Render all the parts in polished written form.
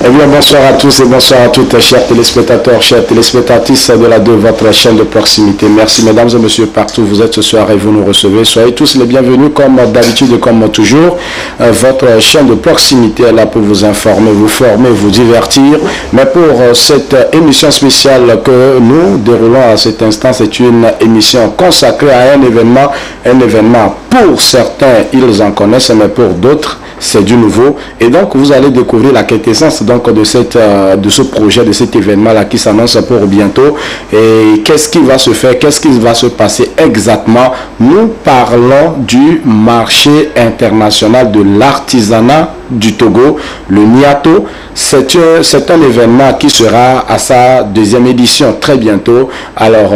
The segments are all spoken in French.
Eh bien, bonsoir à tous et bonsoir à toutes, chers téléspectateurs, chères téléspectatrices de votre chaîne de proximité. Merci, mesdames et messieurs, partout où vous êtes ce soir et vous nous recevez. Soyez tous les bienvenus, comme d'habitude et comme toujours. Votre chaîne de proximité est là pour vous informer, vous former, vous divertir. Mais pour cette émission spéciale que nous déroulons à cet instant, c'est une émission consacrée à un événement pour certains, ils en connaissent, mais pour d'autres, c'est du nouveau. Et donc, vous allez découvrir la quintessence donc, de ce projet, de cet événement-là qui s'annonce pour bientôt. Et qu'est-ce qui va se faire? Qu'est-ce qui va se passer exactement? Nous parlons du marché international de l'artisanat du Togo, le Niato. C'est un événement qui sera à sa deuxième édition très bientôt. Alors,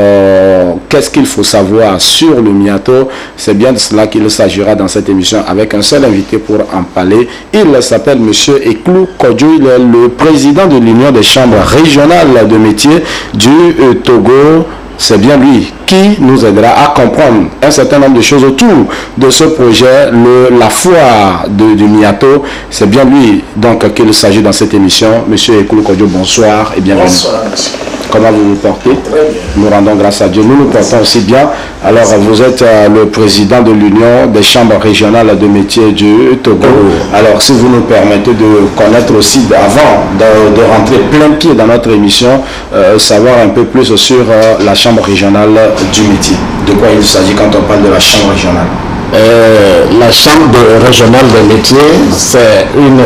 qu'est-ce qu'il faut savoir sur le Niato? C'est bien de cela qu'il s'agira dans cette émission avec un seul invité pour en parler. Il s'appelle Monsieur Eklou Kodjo. Il est le président de l'Union des chambres régionales de métiers du Togo. C'est bien lui qui nous aidera à comprendre un certain nombre de choses autour de ce projet, la foire du Niato. C'est bien lui donc qu'il s'agit dans cette émission. Monsieur Eklou Kodjo, bonsoir et bienvenue. Bonsoir, monsieur. Comment vous vous portez? Très bien. Nous rendons grâce à Dieu. Nous nous portons aussi bien. Alors, vous êtes le président de l'Union des chambres régionales de métiers du Togo. Alors, si vous nous permettez de connaître aussi, avant de rentrer plein pied dans notre émission, savoir un peu plus sur la chambre régionale du métier. De quoi il s'agit quand on parle de la chambre régionale? La chambre régionale des métiers, c'est une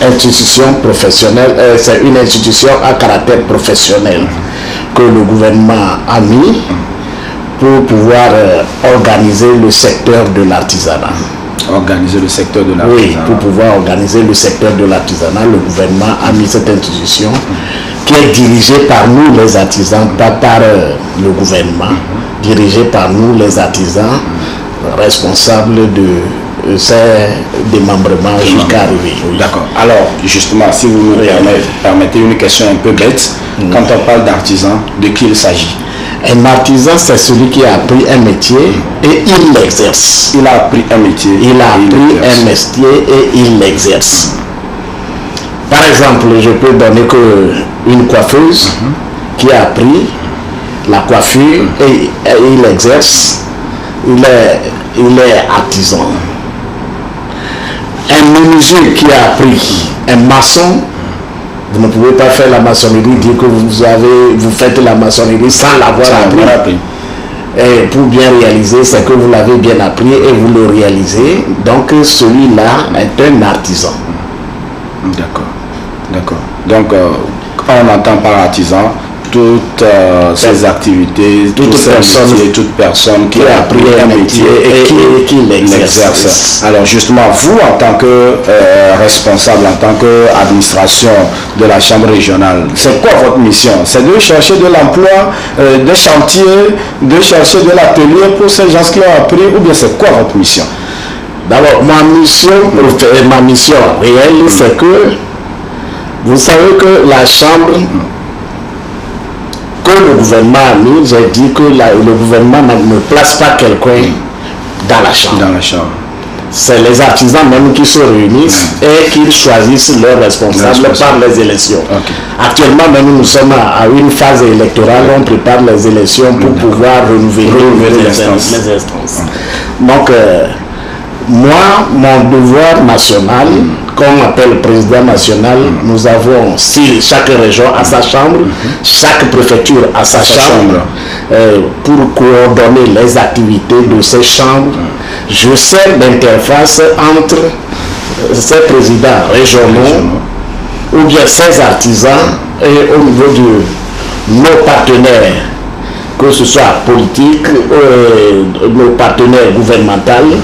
institution professionnelle, c'est une institution à caractère professionnel que le gouvernement a mis pour pouvoir organiser le secteur de l'artisanat. Organiser le secteur de l'artisanat. Oui, pour pouvoir organiser le secteur de l'artisanat, le gouvernement a mis cette institution qui est dirigée par nous les artisans, pas par le gouvernement, dirigée par nous les artisans, responsables de ces démembrements jusqu'à arriver. Oui. D'accord. Alors, justement, si vous me permettez une question un peu bête, quand on parle d'artisan, de qui il s'agit? Un artisan, c'est celui qui a appris un métier et il l'exerce. Il a appris un métier. Il a appris un métier et il l'exerce. Par exemple, je peux donner une coiffeuse qui a appris la coiffure et il l'exerce. Il est artisan. Un menuisier qui a appris, un maçon, vous ne pouvez pas faire la maçonnerie, dire que vous faites la maçonnerie sans l'avoir appris. Et pour bien réaliser, c'est que vous l'avez bien appris et vous le réalisez. Donc celui-là est un artisan. D'accord. D'accord. Donc, quand on entend par artisan, toutes ces activités, toute personne qui a appris un métier et qui l'exerce. Alors justement, vous en tant que responsable, en tant qu'administration de la chambre régionale, c'est quoi votre mission? C'est de chercher de l'emploi, des chantiers, de chercher de l'atelier pour ces gens qui ont appris, ou bien c'est quoi votre mission? D'abord, ma mission réelle, c'est que vous savez que la chambre le gouvernement a mis, j'ai dit que le gouvernement ne place pas quelqu'un dans la chambre. C'est les artisans même qui se réunissent et qui choisissent leurs responsables par les élections. Actuellement, nous sommes à une phase électorale, on prépare les élections pour pouvoir renouveler les instances. Donc, moi, mon devoir national, qu'on appelle président national, nous avons, si chaque région a sa chambre, chaque préfecture a sa chambre, pour coordonner les activités de ces chambres. Je sers d'interface entre ces présidents régionaux ou bien ces artisans et au niveau de nos partenaires, que ce soit politique, nos partenaires gouvernementaux.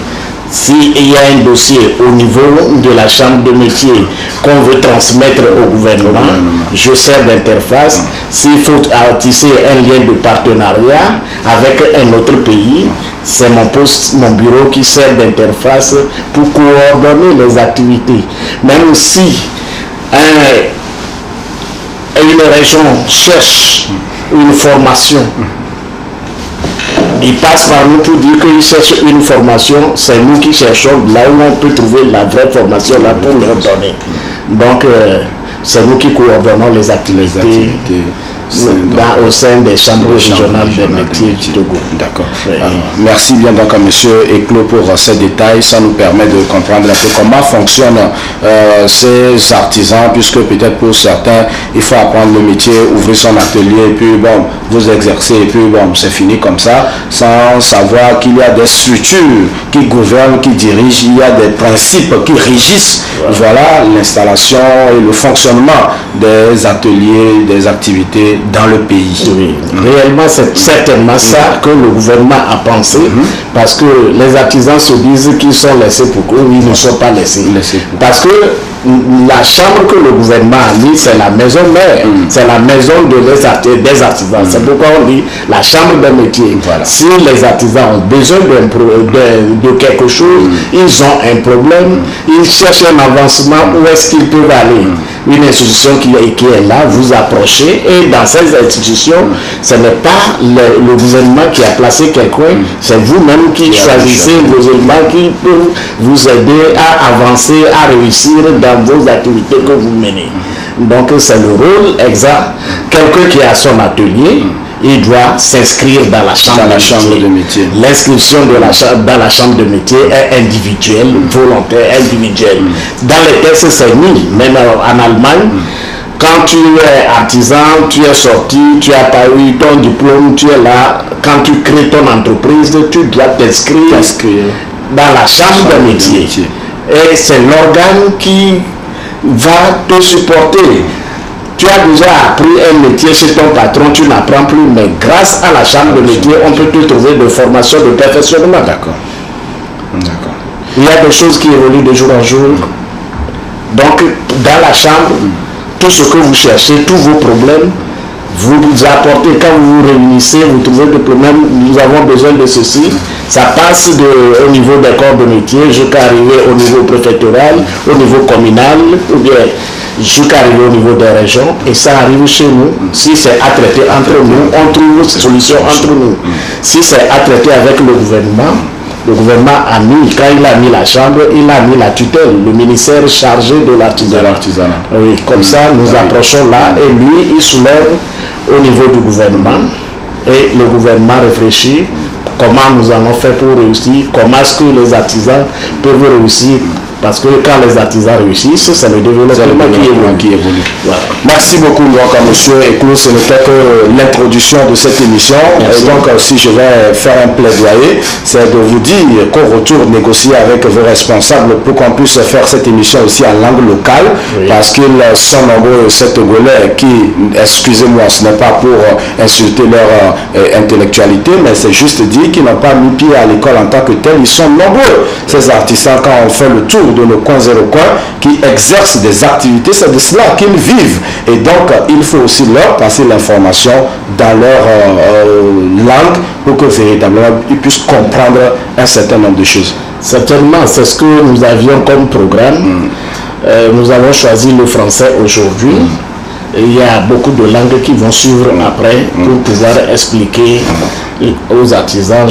S'il y a un dossier au niveau de la chambre de métier qu'on veut transmettre au gouvernement, je sers d'interface. S'il faut tisser un lien de partenariat avec un autre pays, c'est mon bureau qui sert d'interface pour coordonner les activités. Même si une région cherche une formation, ils passent par nous pour dire qu'ils cherchent une formation, c'est nous qui cherchons là où on peut trouver la vraie formation là pour leur donner. Donc c'est nous qui coordonnons les activités. Au sein des chambres régionales des métiers du Togo. D'accord. Merci bien donc à M. Eclos pour ces détails. Ça nous permet de comprendre un peu comment fonctionnent ces artisans, puisque peut-être pour certains, il faut apprendre le métier, ouvrir son atelier, et puis bon, vous exercez, et puis bon, c'est fini comme ça, sans savoir qu'il y a des structures qui gouvernent, qui dirigent, il y a des principes qui régissent, voilà, l'installation et le fonctionnement des ateliers, des activités dans le pays. Oui. Réellement, c'est certainement ça que le gouvernement a pensé, parce que les artisans se disent qu'ils sont laissés pour eux, ils ne sont pas laissés. Parce que la chambre que le gouvernement a mis, c'est la maison mère, c'est la maison des artisans. C'est pourquoi on dit la chambre des métiers. Voilà. Si les artisans ont besoin de quelque chose, ils ont un problème, ils cherchent un avancement, où est-ce qu'ils peuvent aller. Une institution qui est là, vous approchez, et dans ces institutions, ce n'est pas le gouvernement qui a placé quelqu'un, c'est vous-même qui choisissez vos éléments qui peuvent vous aider à avancer, à réussir dans vos activités que vous menez. Donc c'est le rôle exact. Quelqu'un qui a son atelier, il doit s'inscrire dans la chambre de métier. L'inscription dans la chambre de métier est individuelle, volontaire, individuelle. Dans les textes, c'est mis. Même en Allemagne, quand tu es artisan, tu es sorti, tu as pas eu ton diplôme, tu es là. Quand tu crées ton entreprise, tu dois t'inscrire dans la chambre de métier. Et c'est l'organe qui va te supporter. Tu as déjà appris un métier chez ton patron, tu n'apprends plus, mais grâce à la chambre de métier, on peut te trouver de formation, de perfectionnement. D'accord. Il y a des choses qui évoluent de jour en jour. Donc, dans la chambre, tout ce que vous cherchez, tous vos problèmes, vous apportez, quand vous vous réunissez, vous trouvez des problèmes, nous avons besoin de ceci. Ça passe au niveau des corps de métier jusqu'à arriver au niveau préfectoral, au niveau communal, ou bien jusqu'à arriver au niveau des régions, et ça arrive chez nous. Si c'est à traiter entre nous, on trouve une solution entre nous. Si c'est à traiter avec le gouvernement a mis, quand il a mis la chambre, il a mis la tutelle, le ministère chargé de l'artisanat. Oui, comme ça, nous approchons là, et lui, il soulève au niveau du gouvernement, et le gouvernement réfléchit comment nous allons faire pour réussir, comment est-ce que les artisans peuvent réussir. Parce que quand les artisans réussissent, c'est le développement qui évolue. Voilà. Merci beaucoup donc à M. Eclos. Ce n'était que l'introduction de cette émission. Merci. Et donc si je vais faire un plaidoyer, c'est de vous dire qu'au retour négocier avec vos responsables pour qu'on puisse faire cette émission aussi en langue locale, parce qu'ils sont nombreux, ces Togolais qui, excusez-moi, ce n'est pas pour insulter leur intellectualité, mais c'est juste dire qu'ils n'ont pas mis pied à l'école en tant que tel. Ils sont nombreux, ces artisans, quand on fait le tour de nos coins et recoins, qui exercent des activités, c'est de cela qu'ils vivent. Et donc, il faut aussi leur passer l'information dans leur langue pour que véritablement ils puissent comprendre un certain nombre de choses. Certainement, c'est ce que nous avions comme programme. Nous avons choisi le français aujourd'hui. Il y a beaucoup de langues qui vont suivre après pour pouvoir expliquer aux artisans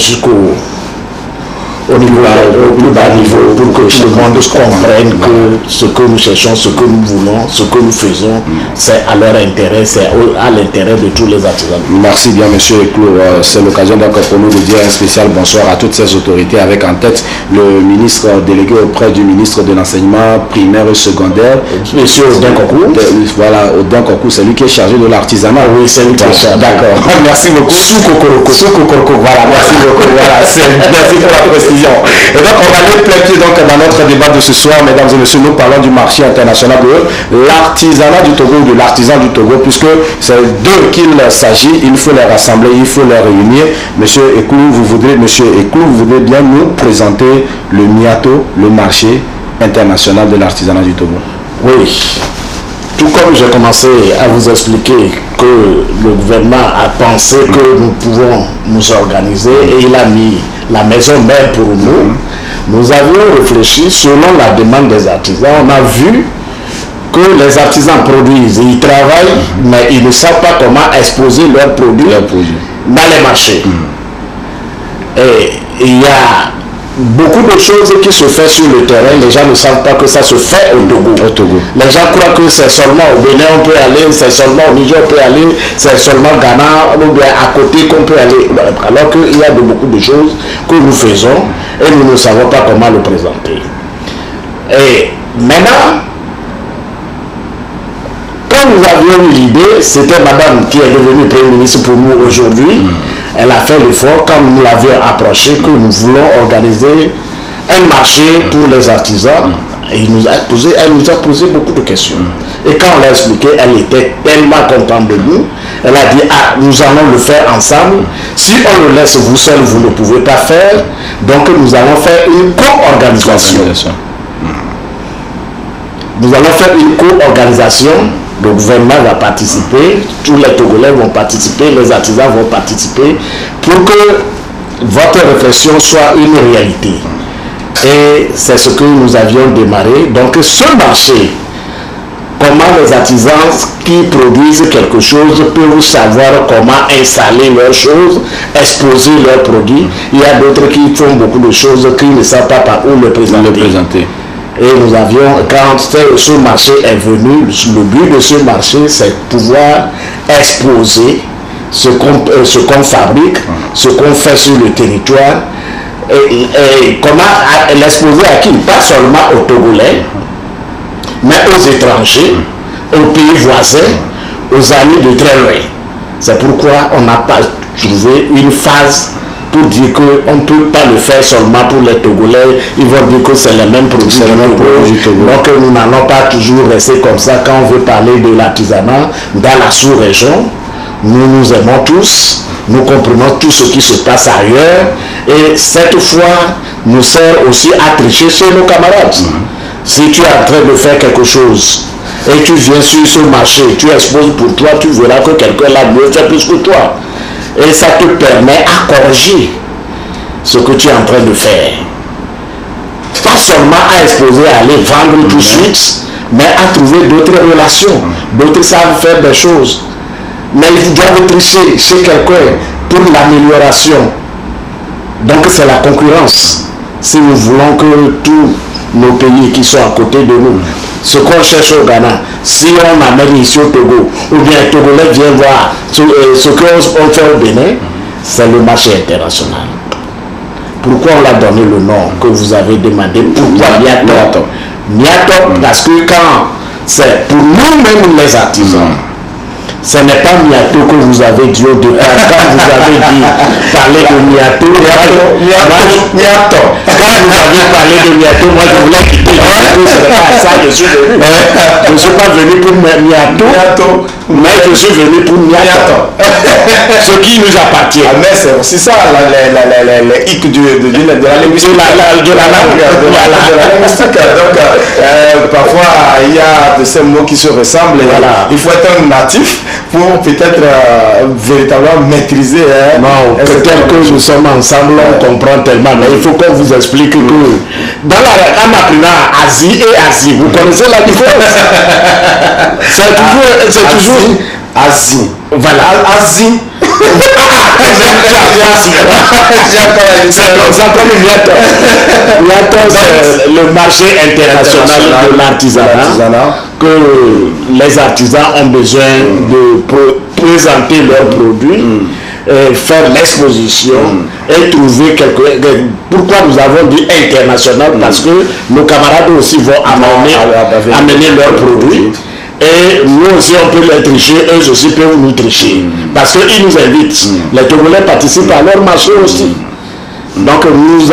au plus bas niveau, pour que tout le monde comprenne que ce que nous cherchons, ce que nous voulons, ce que nous faisons, c'est à leur intérêt, c'est à l'intérêt de tous les artisans. Merci bien, M. Eclos. C'est l'occasion donc pour nous de dire un spécial bonsoir à toutes ces autorités, avec en tête le ministre délégué auprès du ministre de l'enseignement primaire et secondaire, M. Odin Kokou. Voilà, Odin Kokou, c'est lui qui est chargé de l'artisanat. Oui, c'est lui qui est chargé. D'accord. Merci beaucoup. Sous-Kokoroko. Voilà, merci beaucoup. Voilà, merci pour la précision. Et donc on va aller plein pied donc dans notre débat de ce soir, mesdames et messieurs. Nous parlons du marché international de l'artisanat du Togo, de l'artisan du Togo, puisque c'est d'eux qu'il s'agit. Il faut les rassembler, il faut les réunir. Monsieur Eclos, vous voudrez bien nous présenter le MIATO, le marché international de l'artisanat du Togo? Oui. Tout comme j'ai commencé à vous expliquer que le gouvernement a pensé que nous pouvons nous organiser, et il a mis la maison mère pour nous, nous avions réfléchi selon la demande des artisans. On a vu que les artisans produisent, ils travaillent, mais ils ne savent pas comment exposer leurs produits dans les marchés. Et il y a beaucoup de choses qui se font sur le terrain, les gens ne savent pas que ça se fait au Togo. Les gens croient que c'est seulement au Bénin on peut aller, c'est seulement au Niger on peut aller, c'est seulement au Ghana ou bien à côté qu'on peut aller. Alors qu'il y a beaucoup de choses que nous faisons et nous ne savons pas comment le présenter. Et maintenant, quand nous avions eu l'idée, c'était madame qui est devenue Premier ministre pour nous aujourd'hui. Elle a fait l'effort quand nous l'avions approché que nous voulons organiser un marché pour les artisans. Et elle nous a posé beaucoup de questions. Et quand on l'a expliqué, elle était tellement contente de nous. Elle a dit, nous allons le faire ensemble. Si on le laisse vous seul, vous ne pouvez pas faire. Donc nous allons faire une co-organisation. Nous allons faire une co-organisation. Le gouvernement va participer, tous les Togolais vont participer, les artisans vont participer pour que votre réflexion soit une réalité. Et c'est ce que nous avions démarré. Donc ce marché, comment les artisans qui produisent quelque chose peuvent savoir comment installer leurs choses, exposer leurs produits. Il y a d'autres qui font beaucoup de choses qui ne savent pas par où le présenter. Et nous avions, quand ce marché est venu, le but de ce marché, c'est de pouvoir exposer ce qu'on fabrique, ce qu'on fait sur le territoire, et comment l'exposer à qui? Pas seulement aux Togolais, mais aux étrangers, aux pays voisins, aux amis de très loin. C'est pourquoi on n'a pas trouvé une phase pour dire qu'on ne peut pas le faire seulement pour les Togolais. Ils vont dire que c'est les mêmes produits. Donc nous n'allons pas toujours rester comme ça quand on veut parler de l'artisanat dans la sous-région. Nous nous aimons tous, nous comprenons tout ce qui se passe ailleurs. Et cette fois nous sert aussi à tricher chez nos camarades. Si tu es en train de faire quelque chose et tu viens sur ce marché, tu exposes pour toi, tu verras que quelqu'un là mieux fait plus que toi. Et ça te permet à corriger ce que tu es en train de faire. Pas seulement à exposer, à aller vendre tout de suite, mais à trouver d'autres relations. D'autres savent faire des choses. Mais ils doivent tricher chez quelqu'un pour l'amélioration. Donc c'est la concurrence. Si nous voulons que tous nos pays qui sont à côté de nous, ce qu'on cherche au Ghana, si on amène ici au Togo, ou bien les Togolais viennent voir ce qu'on fait au Bénin, c'est le marché international. Pourquoi on l'a donné le nom que vous avez demandé? Pourquoi Niato? Niato, parce que quand c'est pour nous-mêmes les artisans, ce n'est pas Niato que vous avez dit au départ. Quand vous avez dit parler de Niato, quand vous avez parlé de Niato, moi je voulais quitter ce n'est pas ça, je ne suis pas venu pour Niato, mais je suis venu pour Niato. Ce qui nous appartient. Mais c'est aussi ça, les hic de la linguistique. Donc, parfois, il y a de ces mots qui se ressemblent. Voilà. Il faut être un natif pour peut-être véritablement maîtriser. Non, peut-être que nous sommes ensemble, on comprend tellement, mais il faut qu'on vous explique que dans en apprenant Asie et Asie, vous connaissez la différence. C'est toujours Asie. Voilà, Asie. C'est le marché international de l'artisanat que les artisans ont besoin de présenter leurs produits, faire l'exposition et trouver pourquoi nous avons dit international, parce que nos camarades aussi vont amener leurs produits. Et nous aussi on peut les tricher, eux aussi peuvent nous tricher. Parce qu'ils nous invitent. Les Togolais participent à leur marché aussi. Donc nous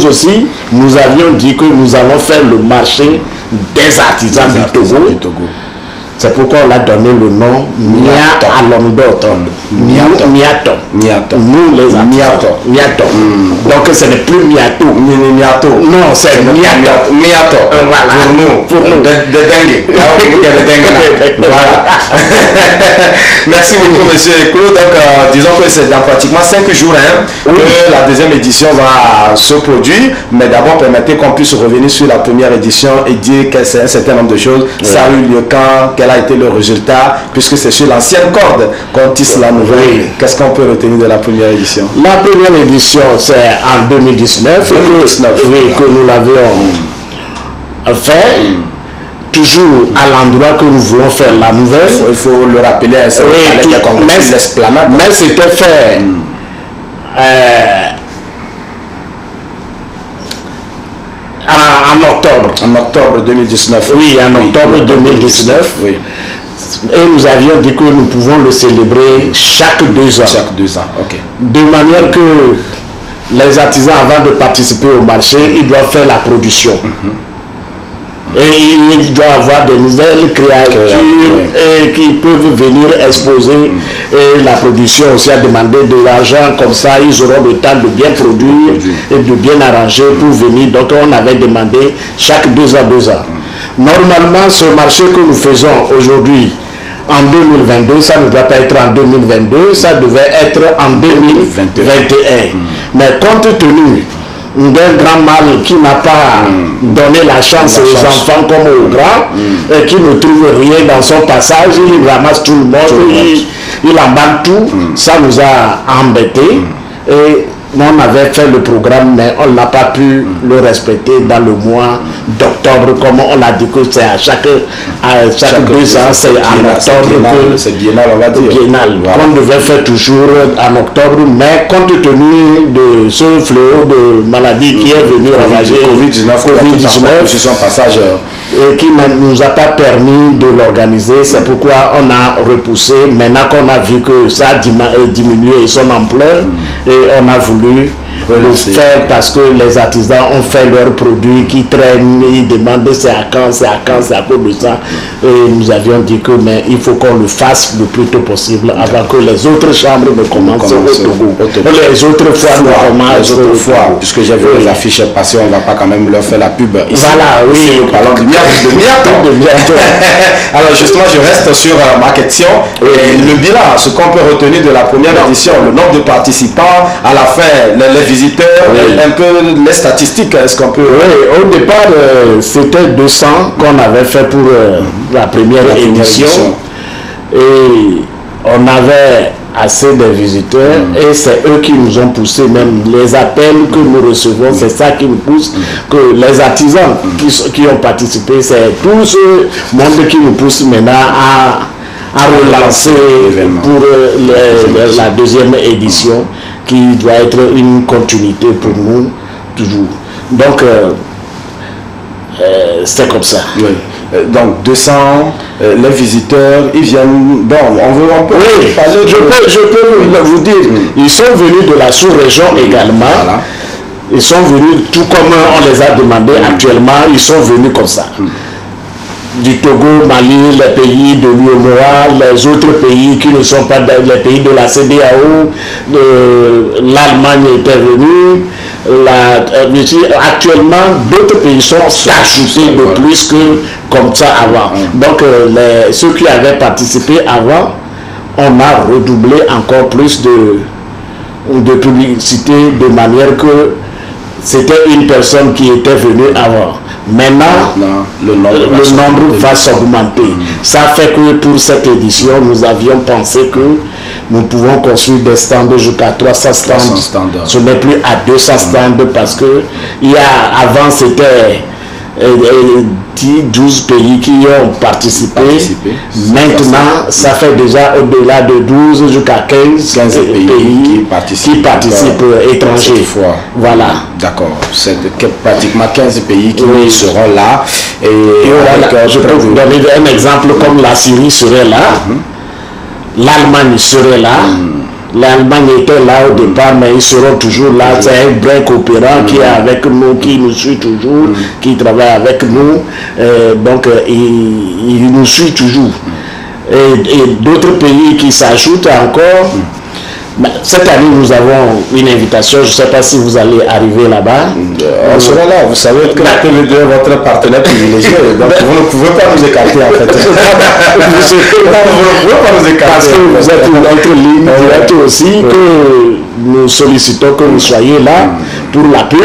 aussi, nous avions dit que nous allons faire le marché des artisans du Togo. C'est pourquoi on a donné le nom Nia Alondoto. Niato. Nous les artisans. Niato. Donc ce n'est plus Niato. Non, c'est Niato. Voilà. Pour nous. De dingue. Voilà. Merci beaucoup, monsieur Claude. Donc, disons que c'est dans pratiquement 5 jours que la deuxième édition va se produire. Mais d'abord, permettez qu'on puisse revenir sur la première édition et dire que c'est un certain nombre de choses. Ça a eu lieu quand, quelle a été le résultat, puisque c'est sur l'ancienne corde qu'on tisse la nouvelle. Oui. Qu'est-ce qu'on peut retenir de la première édition? La première édition, c'est en 2019, que nous l'avions fait. Toujours à l'endroit que nous voulons faire la nouvelle. Il faut le rappeler, mais c'était fait en octobre. En octobre 2019. Oui, en octobre 2019. Oui. Et nous avions dit que nous pouvons le célébrer chaque 2 ans. Chaque 2 ans, ok. De manière que les artisans, avant de participer au marché, ils doivent faire la production. Et il doit avoir de nouvelles créatures qui peuvent venir exposer. Et la production aussi a demandé de l'argent, comme ça ils auront le temps de bien produire et de bien arranger pour venir. Donc on avait demandé chaque 2 ans. Normalement, ce marché que nous faisons aujourd'hui en 2022, ça ne doit pas être en 2022, ça devait être en 2021. Mais compte tenu d'un grand mal qui n'a pas donné la chance aux enfants comme aux grands, et qui ne trouve rien dans son passage, il ramasse tout le monde, il emballe tout, ça nous a embêtés. Et on avait fait le programme, mais on n'a pas pu le respecter dans le mois d'octobre, comme on l'a dit que c'est à chaque 2 ans, c'est en octobre que c'est biennal, on va dire. Biennal. Voilà. On devait faire toujours en octobre, mais compte tenu de ce fléau de maladie qui est venu ravager Covid-19, passage et qui ne nous a pas permis de l'organiser, c'est pourquoi on a repoussé. Maintenant qu'on a vu que ça a diminué son ampleur, et on a voulu le faire parce que les artisans ont fait leurs produits qui traînent, ils demandent c'est à quand, c'est à cause de ça. Et nous avions dit que mais il faut qu'on le fasse le plus tôt possible avant que les autres chambres ne commencent au Togo. Les autres fois, puisque j'ai vu les affiches passer, on ne va pas quand même leur faire la pub ici. Voilà, oui. Nous parlons de bientôt. Alors justement, je reste sur ma question. Et le bilan, ce qu'on peut retenir de la première édition, le nombre de participants, à la fin, les visiteurs, un peu les statistiques, est-ce qu'on peut... Oui, au départ, c'était 200 qu'on avait fait pour la première édition. Et on avait assez de visiteurs et c'est eux qui nous ont poussé, même les appels que nous recevons, c'est ça qui nous pousse, que les artisans qui ont participé, c'est tout ce monde qui nous pousse maintenant à relancer pour la deuxième édition qui doit être une continuité pour nous toujours. Donc c'est comme ça. Oui. Donc 200, les visiteurs, ils viennent. Bon, on peut parler. Je peux vous dire, ils sont venus de la sous-région également. Voilà. Ils sont venus tout comme on les a demandé actuellement, ils sont venus comme ça. Du Togo, Mali, les pays de l'UEMOA, les autres pays qui ne sont pas les pays de la CEDEAO, l'Allemagne était venue, actuellement d'autres pays sont ajoutés de plus que comme ça avant. Donc ceux qui avaient participé avant, on a redoublé encore plus de publicité de manière que c'était une personne qui était venue avant. Maintenant, le nombre va s'augmenter. Ça fait que pour cette édition, nous avions pensé que nous pouvons construire des stands jusqu'à 300 stands. Ce n'est plus à 200 stands parce que avant c'était 12 pays qui ont participé. Maintenant, ça fait déjà au-delà de 12 jusqu'à 15 pays qui participent étrangers. Voilà. D'accord. C'est pratiquement 15 pays qui seront là. Et je peux vous donner un exemple comme la Syrie serait là, l'Allemagne serait là. L'Allemagne était là au départ, mais ils seront toujours là. C'est un break opérant qui est avec nous, qui nous suit toujours, qui travaille avec nous. Donc, il nous suit toujours. Et d'autres pays qui s'ajoutent encore. Cette année, nous avons une invitation. Je ne sais pas si vous allez arriver là-bas. On sera là. Vous savez que la TV2 est votre partenaire privilégié. Donc, vous ne pouvez pas nous écarter, en fait. Vous ne pouvez pas nous écarter. Parce que vous êtes notre ligne directe aussi, que nous sollicitons que vous soyez là pour la pub.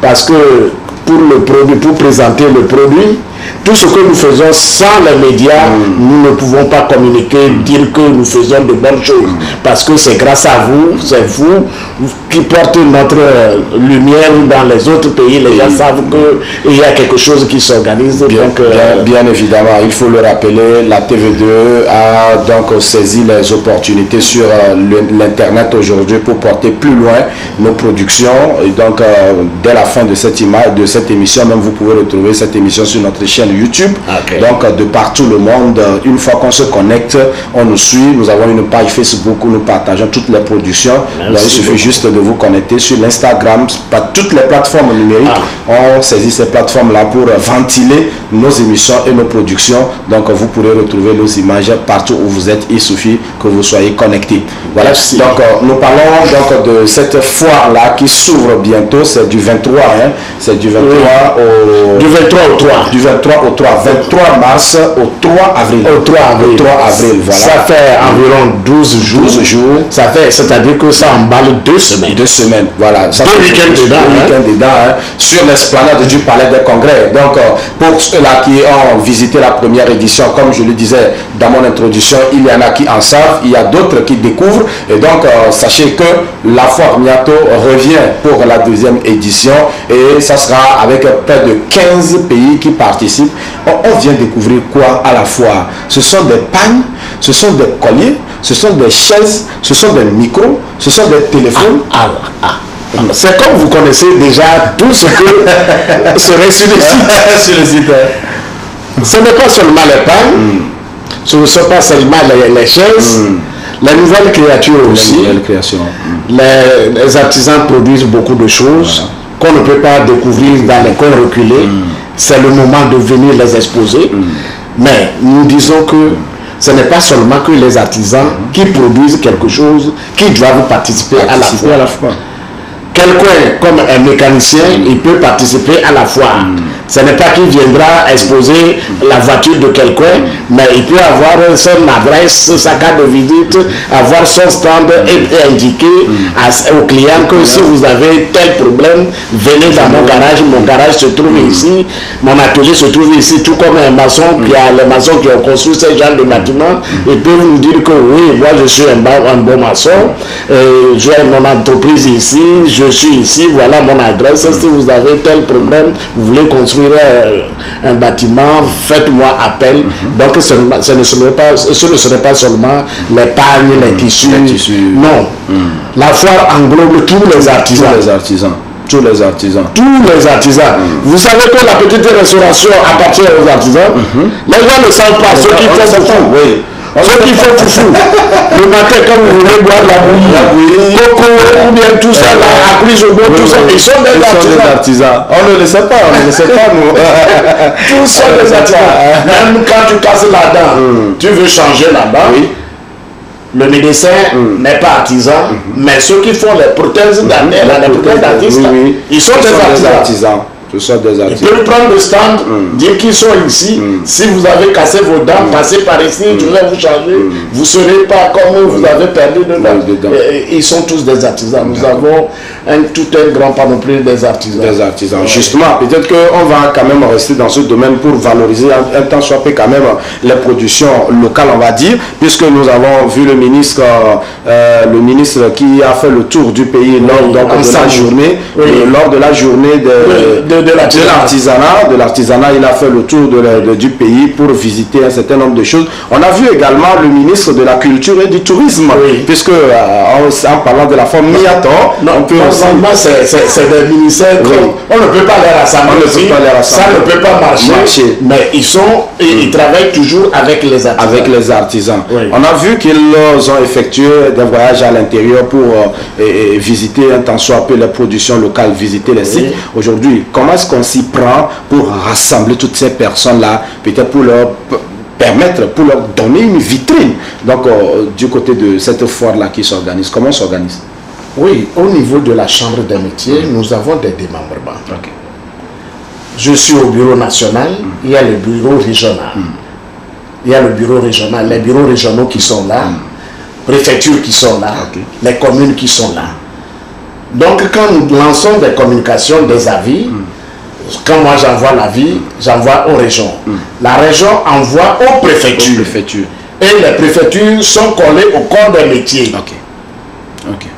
Parce que pour le produit, pour présenter le produit, tout ce que nous faisons sans les médias, nous ne pouvons pas communiquer, dire que nous faisons de bonnes choses. Parce que c'est grâce à vous, c'est vous qui portez notre lumière dans les autres pays. Les gens savent qu'il y a quelque chose qui s'organise. Bien évidemment, il faut le rappeler, la TV2 a donc saisi les opportunités sur l'Internet aujourd'hui pour porter plus loin nos productions. Et donc, dès la fin de cette émission, même vous pouvez retrouver cette émission sur notre chaîne YouTube. Okay. Donc, de partout le monde, une fois qu'on se connecte, on nous suit. Nous avons une page Facebook où nous partageons toutes les productions. Donc, il suffit juste de vous connecter sur l'Instagram. Toutes les plateformes numériques, on saisit ces plateformes-là pour ventiler nos émissions et nos productions. Donc, vous pourrez retrouver nos images partout où vous êtes. Il suffit que vous soyez connectés. Voilà. Donc, nous parlons donc de cette foire-là qui s'ouvre bientôt. C'est du 23, hein. C'est du 23 au... Du 23 au 3. Du 23 au 3. 23 mars au 3 avril. Au 3 avril. 3 avril, voilà. Ça fait environ 12 jours. 12 jours. Ça fait, c'est-à-dire que ça emballe 2 semaines. 2 semaines, voilà. Ça 2 week-ends dedans. Hein, sur l'esplanade du Palais des Congrès. Donc, pour ceux-là qui ont visité la première édition, comme je le disais dans mon introduction, il y en a qui en savent, il y a d'autres qui découvrent. Et donc, sachez que la foire Miato revient pour la 2e édition et ça sera avec près de 15 pays qui participent. On vient découvrir quoi à la foire? Ce sont des pagnes, ce sont des colliers, ce sont des chaises, ce sont des micros, ce sont des téléphones. C'est comme vous connaissez déjà tout ce que serait sur le site. Sur le site. Ce n'est pas seulement les pagnes, ce ne sont pas seulement les chaises, les nouvelles créatures aussi. Les nouvelles créations. Les artisans produisent beaucoup de choses qu'on ne peut pas découvrir dans les coins reculés. C'est le moment de venir les exposer. Mais nous disons que ce n'est pas seulement que les artisans qui produisent quelque chose qui doivent participer à la foire. Quelqu'un comme un mécanicien, il peut participer à la foire. Ce n'est pas qu'il viendra exposer la voiture de quelqu'un, mais il peut avoir son adresse, sa carte de visite, avoir son stand et indiquer au client que si vous avez tel problème, venez dans mon garage se trouve ici, mon atelier se trouve ici, tout comme un maçon, les maçons qui ont construit ce genre de bâtiment, ils peuvent nous dire que oui, moi je suis un bon maçon, j'ai mon entreprise ici, je suis ici, voilà mon adresse, si vous avez tel problème, vous voulez construire un bâtiment, faites-moi appel. Donc ce ne serait pas seulement les pagnes, les tissus. Non. La foire englobe tous les artisans. Tous les artisans. Vous savez que la petite restauration appartient aux artisans. Les gens ne savent pas, ceux qui font foufou. Ceux qui font foufou. Le matin, quand vous voulez boire la bouillie, coco, ou bien tout ça, la prise au bout, tout ça, ils sont des artisans. On ne le sait pas, nous. Tous sont des artisans. Même quand tu casses la dent, tu veux changer la dent. Le médecin n'est pas artisan, mais ceux qui font les prothèses dentaires, les prothèses d'artistes, ils sont des artisans. Ce sont des artistes. Ils peuvent prendre le stand, dire qu'ils sont ici. Si vous avez cassé vos dents, passez par ici, je vais vous changer. Vous ne serez pas comme vous avez perdu dedans. Ils sont tous des artisans. Nous avons tout un grand panoplie des artisans. Des artisans. Justement, peut-être qu'on va quand même rester dans ce domaine pour valoriser un temps soit peu quand même les productions locales, on va dire, puisque nous avons vu le ministre qui a fait le tour du pays lors de la journée de l'artisanat, il a fait le tour du pays pour visiter un certain nombre de choses. On a vu également le ministre de la Culture et du Tourisme, puisque en parlant de la forme Miato, c'est des ministères on ne peut pas les rassembler, ça ne peut pas marcher. Mais ils travaillent toujours avec les artisans. Avec les artisans. On a vu qu'ils ont effectué des voyages à l'intérieur pour visiter un tant soit peu les productions locales, visiter les sites. Aujourd'hui, comment est-ce qu'on s'y prend pour rassembler toutes ces personnes-là, peut-être pour leur permettre, pour leur donner une vitrine, donc du côté de cette foire-là qui s'organise? Comment on s'organise? Oui, au niveau de la Chambre des métiers, nous avons des démembrements. Je suis au bureau national, il y a le bureau régional. Il y a le bureau régional, les bureaux régionaux qui sont là, préfectures qui sont là, les communes qui sont là. Donc quand nous lançons des communications, des avis, quand moi j'envoie l'avis, j'envoie aux régions. La région envoie aux préfectures. Et les préfectures sont collées au corps des métiers.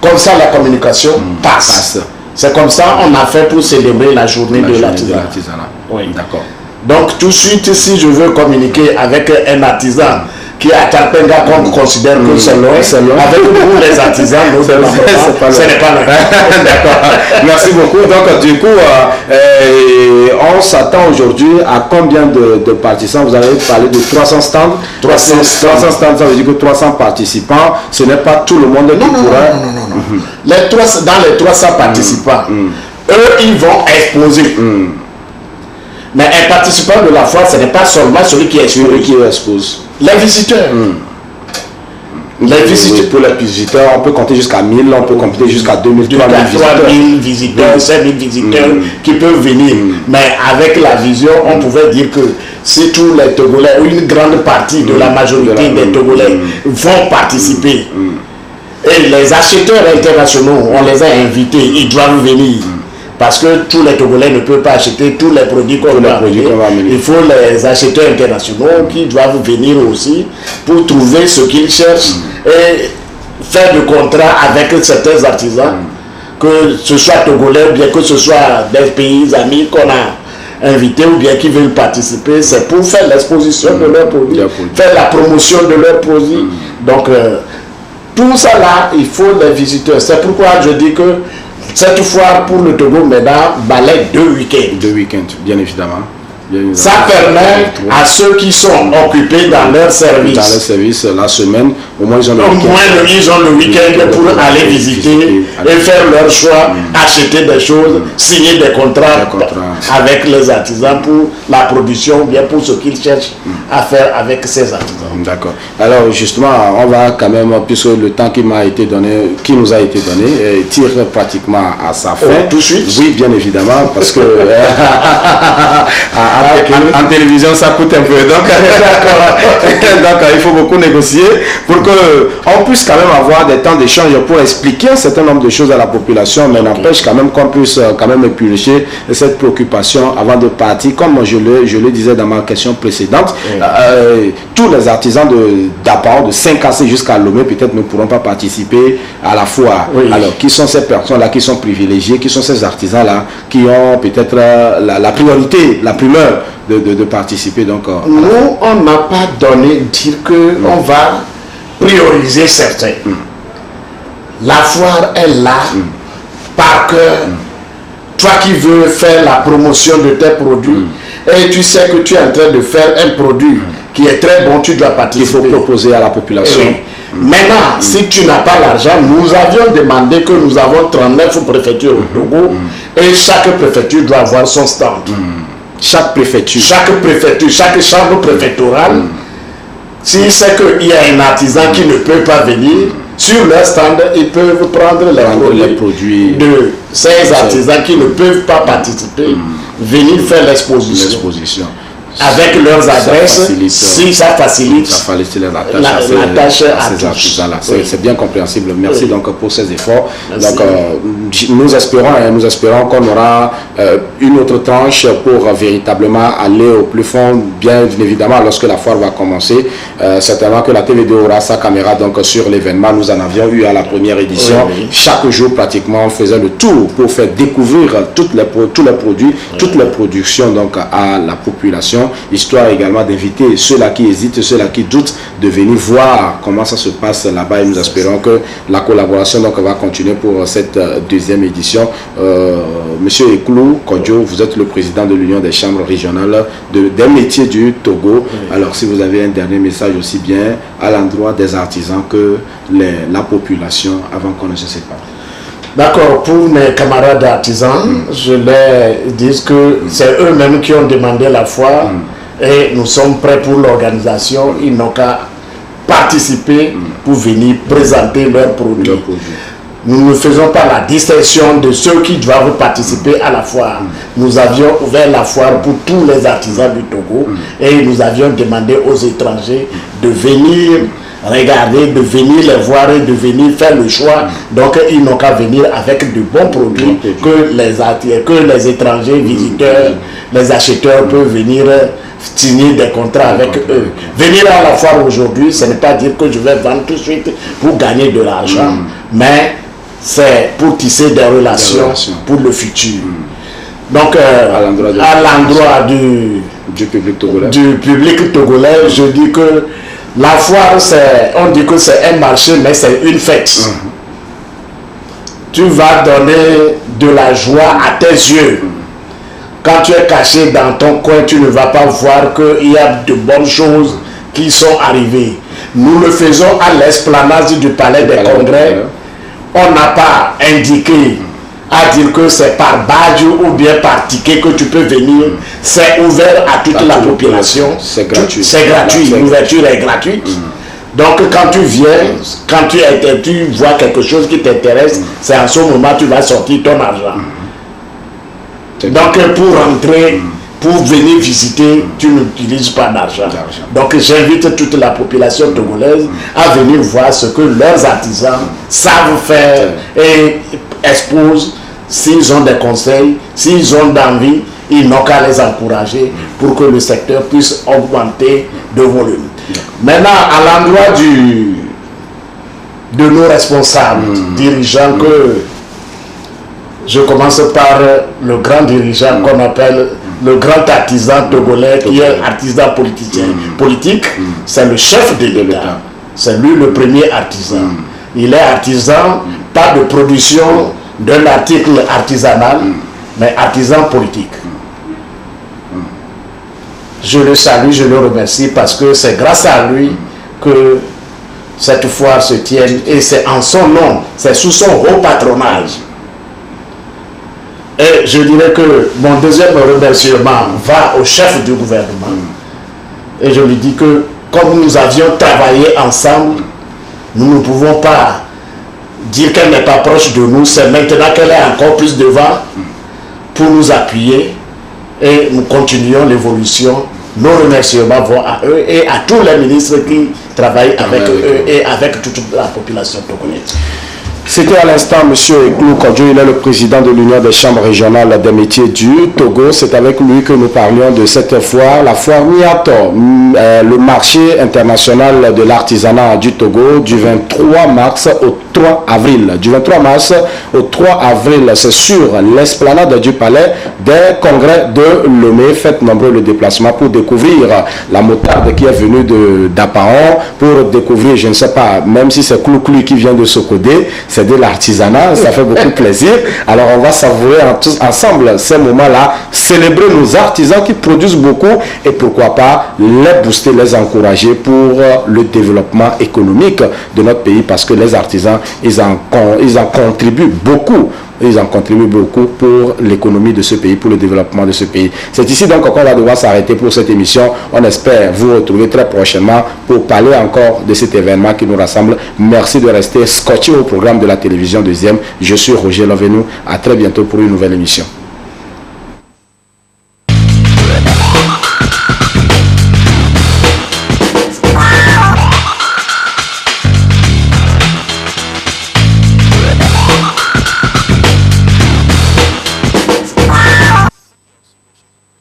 Comme ça, la communication passe. C'est comme ça on a fait pour célébrer la journée de l'artisanat. Oui, d'accord. Donc tout de suite, si je veux communiquer avec un artisan qui est à Tarpenga, qu'on considère que c'est loin, avec nous les artisans, ce n'est pas loin. D'accord. Merci beaucoup. Donc du coup, on s'attend aujourd'hui à combien de participants? Vous avez parlé de 300 stands. 300 stands, ça veut dire que 300 participants, ce n'est pas tout le monde qui pourra... Non. Dans les 300 participants, eux, ils vont exposer. Mais un participant de la foire, ce n'est pas seulement celui qui expose. Les visiteurs. Les visiteurs. Pour les visiteurs, on peut compter jusqu'à 1000, on peut compter jusqu'à 2000, 3000 visiteurs, 5000 visiteurs qui peuvent venir. Mais avec la vision, on pouvait dire que si tous les Togolais, ou une grande partie de la majorité des Togolais vont participer, et les acheteurs internationaux, on les a invités, ils doivent venir. Parce que tous les Togolais ne peuvent pas acheter tous les produits qu'on va amener. Il faut les acheteurs internationaux qui doivent venir aussi pour trouver ce qu'ils cherchent et faire des contrats avec certains artisans, que ce soit Togolais ou bien que ce soit des pays amis qu'on a invités ou bien qui veulent participer. C'est pour faire l'exposition de leurs produits, faire la promotion de leurs produits. Donc, tout ça là, il faut les visiteurs. C'est pourquoi je dis que cette foire pour le Togo maintenant balaye 2 week-ends. 2 week-ends, bien évidemment. Ça permet à ceux qui sont occupés dans leur service. Dans leur service, la semaine, au moins ils ont le week-end pour aller visiter et faire leur choix, acheter des choses, signer des contrats avec les artisans pour la production ou bien pour ce qu'ils cherchent à faire avec ces artisans. D'accord. Alors justement, on va quand même, puisque le temps qui nous a été donné, tire pratiquement à sa fin. Tout de suite. Oui, bien évidemment, parce que en télévision ça coûte un peu. Donc, il faut beaucoup négocier pour qu'on puisse quand même avoir des temps d'échange pour expliquer un certain nombre de choses à la population, mais n'empêche quand même qu'on puisse quand même éplucher cette préoccupation avant de partir. Comme je le disais dans ma question précédente, tous les artisans d'Apao, de Saint-Cassé jusqu'à Lomé, peut-être ne pourront pas participer à la foire. Alors, qui sont ces personnes-là qui sont privilégiées, qui sont ces artisans-là qui ont peut-être la priorité, la primeur de participer? Donc, nous, on n'a pas donné dire qu'on va prioriser certains. La foire est là, par cœur. Toi qui veux faire la promotion de tes produits, et tu sais que tu es en train de faire un produit qui est très bon, tu dois participer. Il faut proposer à la population. Maintenant, si tu n'as pas l'argent, nous avions demandé que nous avons 39 préfectures au Togo, et chaque préfecture doit avoir son stand. Chaque préfecture, chaque chambre préfectorale, si c'est qu'il y a un artisan qui ne peut pas venir, sur leur stand, ils peuvent prendre les produits de ces artisans qui ne peuvent pas participer, venir faire l'exposition. Avec leurs adresses, si ça facilite la tâche à ces artisans-là. C'est bien compréhensible. Merci donc pour ces efforts. Donc, nous espérons qu'on aura une autre tranche pour véritablement aller au plus fond, bien évidemment, lorsque la foire va commencer. Certainement que la TVD aura sa caméra donc sur l'événement. Nous en avions eu à la première édition. Chaque jour, pratiquement, on faisait le tour pour faire découvrir tous les produits, toutes les productions donc, à la population. Histoire également d'inviter ceux-là qui hésitent, ceux-là qui doutent, de venir voir comment ça se passe là-bas. Et nous espérons que la collaboration donc, va continuer pour cette deuxième édition. Monsieur Eklou Kodjo, vous êtes le président de l'Union des chambres régionales des métiers du Togo. Alors si vous avez un dernier message aussi bien à l'endroit des artisans que la population avant qu'on ne se sépare. D'accord, pour mes camarades artisans, je leur dis que c'est eux-mêmes qui ont demandé la foire et nous sommes prêts pour l'organisation. Ils n'ont qu'à participer pour venir présenter leurs produits. Nous ne faisons pas la distinction de ceux qui doivent participer à la foire. Nous avions ouvert la foire pour tous les artisans du Togo et nous avions demandé aux étrangers de venir regarder, de venir les voir et de venir faire le choix. Donc ils n'ont qu'à venir avec de bons produits que les étrangers, visiteurs, les acheteurs peuvent venir signer des contrats avec eux. Venir à la foire aujourd'hui, ce n'est pas dire que je vais vendre tout de suite pour gagner de l'argent, mais c'est pour tisser des relations pour le futur. Donc, à l'endroit du public togolais, je dis que la foire, on dit que c'est un marché, mais c'est une fête. Tu vas donner de la joie à tes yeux. Quand tu es caché dans ton coin, tu ne vas pas voir qu'il y a de bonnes choses qui sont arrivées. Nous le faisons à l'esplanade du Palais des Congrès. On n'a pas indiqué à dire que c'est par badge ou bien par ticket que tu peux venir. C'est ouvert à toute la population. C'est gratuit. C'est gratuit. L'ouverture est gratuite. Donc quand tu viens, quand tu vois quelque chose qui t'intéresse, c'est en ce moment que tu vas sortir ton argent. Donc pour rentrer, pour venir visiter, tu n'utilises pas d'argent. Donc j'invite toute la population togolaise à venir voir ce que leurs artisans savent faire et exposent. S'ils ont des conseils, s'ils ont d'envie, ils n'ont qu'à les encourager pour que le secteur puisse augmenter de volume. Maintenant, à l'endroit de nos responsables, dirigeants, que je commence par le grand dirigeant qu'on appelle le grand artisan togolais, qui est artisan politique, c'est le chef de l'État. C'est lui le premier artisan. Il est artisan, pas de production d'un article artisanal, mais artisan politique. Je le salue, je le remercie parce que c'est grâce à lui que cette foire se tienne et c'est en son nom, c'est sous son haut patronage. Et je dirais que mon deuxième remerciement va au chef du gouvernement. Et je lui dis que comme nous avions travaillé ensemble, nous ne pouvons pas dire qu'elle n'est pas proche de nous, c'est maintenant qu'elle est encore plus devant pour nous appuyer et nous continuons l'évolution. Nos remerciements vont à eux et à tous les ministres qui travaillent avec eux et avec toute la population togolaise. C'était à l'instant M. Eklou Kodjo, il est le président de l'Union des chambres régionales des métiers du Togo. C'est avec lui que nous parlions de cette foire, la foire Miato, le marché international de l'artisanat du Togo, du 23 mars au 3 avril. Du 23 mars au 3 avril, c'est sur l'esplanade du Palais des Congrès de Lomé. Faites nombreux le déplacement pour découvrir la moutarde qui est venue d'Apaon, pour découvrir, je ne sais pas, même si c'est Clou-Clou qui vient de Sokodé, c'est de l'artisanat, ça fait beaucoup plaisir. Alors on va savourer tous ensemble ces moments-là, célébrer nos artisans qui produisent beaucoup et pourquoi pas les booster, les encourager pour le développement économique de notre pays, parce que les artisans, ils en contribuent beaucoup. Ils en contribuent beaucoup pour l'économie de ce pays, pour le développement de ce pays. C'est ici donc qu'on va devoir s'arrêter pour cette émission. On espère vous retrouver très prochainement pour parler encore de cet événement qui nous rassemble. Merci de rester scotché au programme de la télévision deuxième. Je suis Roger Lovenu. À très bientôt pour une nouvelle émission.